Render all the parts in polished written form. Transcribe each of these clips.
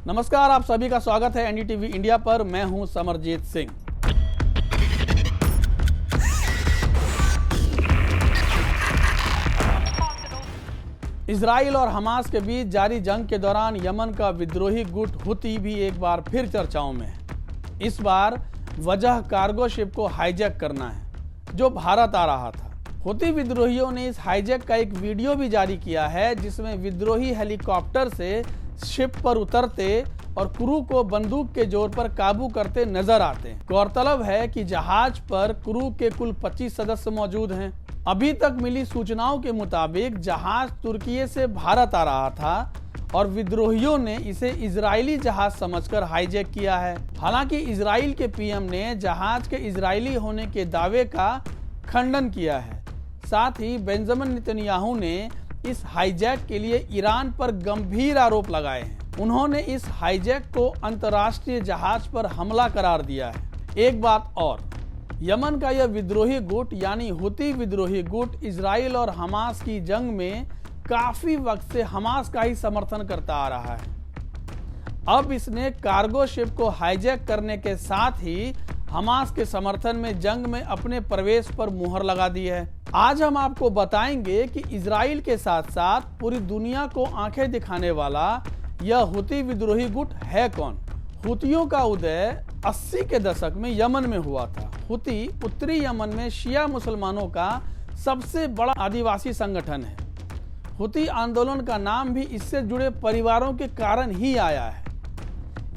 नमस्कार, आप सभी का स्वागत है एनडीटीवी इंडिया पर। मैं हूं समरजीत सिंह। इजराइल और हमास के बीच जारी जंग के दौरान यमन का विद्रोही गुट हुती भी एक बार फिर चर्चाओं में है। इस बार वजह कार्गो शिप को हाईजैक करना है जो भारत आ रहा था। हुती विद्रोहियों ने इस हाईजैक का एक वीडियो भी जारी किया है जिसमें विद्रोही हेलीकॉप्टर से शिप पर उतरते और क्रू को बंदूक के जोर पर काबू करते नजर आते हैं। गौरतलब है कि जहाज पर क्रू के कुल 25 सदस्य मौजूद हैं। अभी तक मिली सूचनाओं के मुताबिक जहाज तुर्की से भारत आ रहा था और विद्रोहियों ने इसे इजरायली जहाज समझकर हाईजैक किया है। हालांकि इजराइल के पीएम ने जहाज के इजरायली होने के दावे का खंडन किया है। साथ ही बेंजामिन नेतन्याहू ने इस हाईजैक के लिए ईरान पर गंभीर आरोप लगाए हैं। उन्होंने इस हाईजैक को अंतर्राष्ट्रीय जहाज पर हमला करार दिया है। एक बात और, यमन का यह विद्रोही गुट यानी हुती विद्रोही गुट इजराइल और हमास की जंग में काफी वक्त से हमास का ही समर्थन करता आ रहा है। अब इसने कार्गो शिप को हाईजैक करने के साथ ही हमास के समर्थन में जंग में अपने प्रवेश पर मुहर लगा दी है। आज हम आपको बताएंगे कि इजराइल के साथ साथ पूरी दुनिया को आंखें दिखाने वाला यह हुती विद्रोही गुट है कौन। हुतियों का उदय 80 के दशक में यमन में हुआ था। हुती उत्तरी यमन में शिया मुसलमानों का सबसे बड़ा आदिवासी संगठन है। हुती आंदोलन का नाम भी इससे जुड़े परिवारों के कारण ही आया है।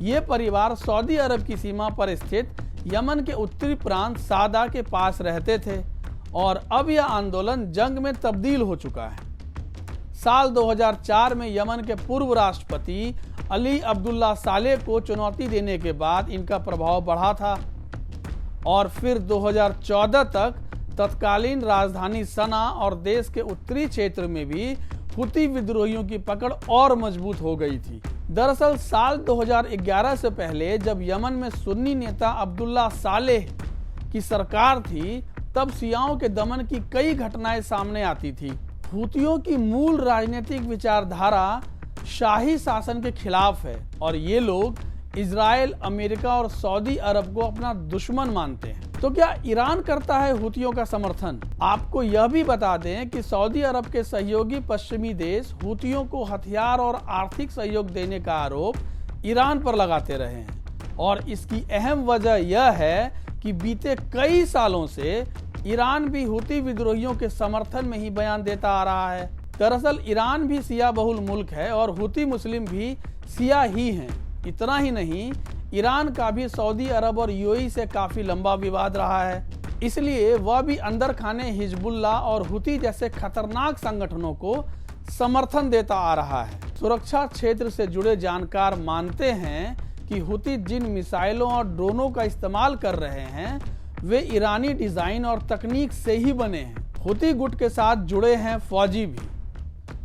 ये परिवार सऊदी अरब की सीमा पर स्थित यमन के उत्तरी प्रांत सादा के पास रहते थे और अब यह आंदोलन जंग में तब्दील हो चुका है। साल 2004 में यमन के पूर्व राष्ट्रपति अली अब्दुल्ला सालेह को चुनौती देने के बाद इनका प्रभाव बढ़ा था और फिर 2014 तक तत्कालीन राजधानी सना और देश के उत्तरी क्षेत्र में भी हुती विद्रोहियों की पकड़ और मजबूत हो गई थी। दरअसल साल 2011 से पहले जब यमन में सुन्नी नेता अब्दुल्ला सालेह की सरकार थी तब शियाओं के दमन की कई घटनाएं सामने आती थी। हुतियों की मूल राजनीतिक विचारधारा शाही शासन के खिलाफ है और ये लोग इजराइल, अमेरिका और सऊदी अरब को अपना दुश्मन मानते हैं। तो क्या ईरान करता है हुतियों का समर्थन? आपको यह भी बता दें कि सऊदी अरब के सहयोगी पश्चिमी देश हुतियों को हथियार और आर्थिक सहयोग देने का आरोप ईरान पर लगाते रहे हैं और इसकी अहम वजह यह है कि बीते कई सालों से ईरान भी हुती विद्रोहियों के समर्थन में ही बयान देता आ रहा है। दरअसल ईरान भी शिया बहुल मुल्क है और हुती मुस्लिम भी शिया ही हैं। इतना ही नहीं, ईरान का भी सऊदी अरब और यूएई से काफी लंबा विवाद रहा है। इसलिए वह भी अंदर खाने हिजबुल्लाह और हुती जैसे खतरनाक संगठनों को समर्थन देता आ रहा है। सुरक्षा क्षेत्र से जुड़े जानकार मानते हैं कि हुती जिन मिसाइलों और ड्रोनों का इस्तेमाल कर रहे हैं वे ईरानी डिजाइन और तकनीक से ही बने हैं। हुती गुट के साथ जुड़े हैं फौजी भी।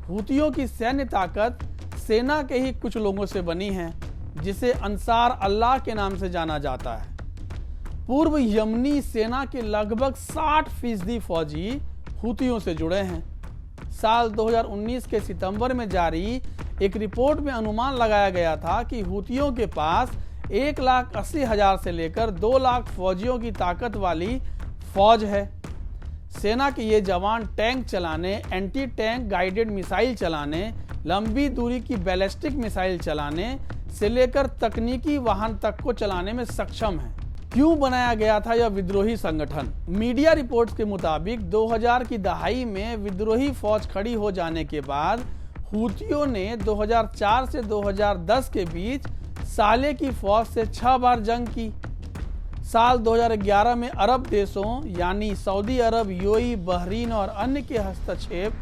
हुतियों की सैन्य ताकत सेना के ही कुछ लोगों से बनी है जिसे अंसार अल्लाह के नाम से जाना जाता है। पूर्व यमनी सेना के लगभग 60% फौजी हुतियों से जुड़े हैं। साल 2019 के सितंबर में जारी एक रिपोर्ट में अनुमान लगाया गया था कि हुतियों के पास 1,80,000 से लेकर 2 लाख फौजियों की ताकत वाली फौज है। सेना के ये जवान टैंक चलाने, एंटी टैंक गाइडेड मिसाइल चलाने, लंबी दूरी की बैलिस्टिक मिसाइल चलाने से लेकर तकनीकी वाहन तक को चलाने में सक्षम है। क्यों बनाया गया था यह विद्रोही संगठन? मीडिया रिपोर्ट्स के मुताबिक 2000 की दहाई में विद्रोही फौज खड़ी हो जाने के बाद हुतियों ने 2004 से 2010 के बीच सालेह की फौज से 6 बार जंग की। साल 2011 में अरब देशों यानी सऊदी अरब, यूएई, बहरीन और अन्य के हस्तक्षेप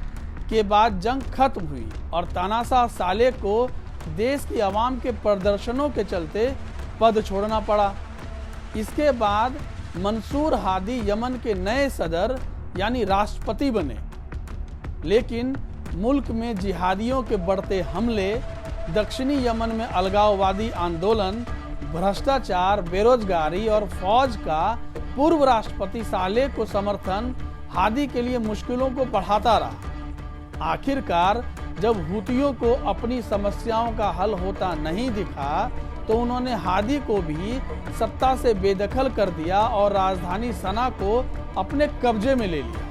के बाद जंग खत्म हुई और तानाशाह सालेह को देश की आवाम के प्रदर्शनों के चलते पद छोड़ना पड़ा। इसके बाद मंसूर हादी यमन के नए सदर यानी राष्ट्रपति बने, लेकिन मुल्क में जिहादियों के बढ़ते हमले, दक्षिणी यमन में अलगाववादी आंदोलन, भ्रष्टाचार, बेरोजगारी और फौज का पूर्व राष्ट्रपति सालेह को समर्थन हादी के लिए मुश्किलों को बढ़ाता रहा। आखिरकार जब हूतियों को अपनी समस्याओं का हल होता नहीं दिखा तो उन्होंने हादी को भी सत्ता से बेदखल कर दिया और राजधानी सना को अपने कब्जे में ले लिया।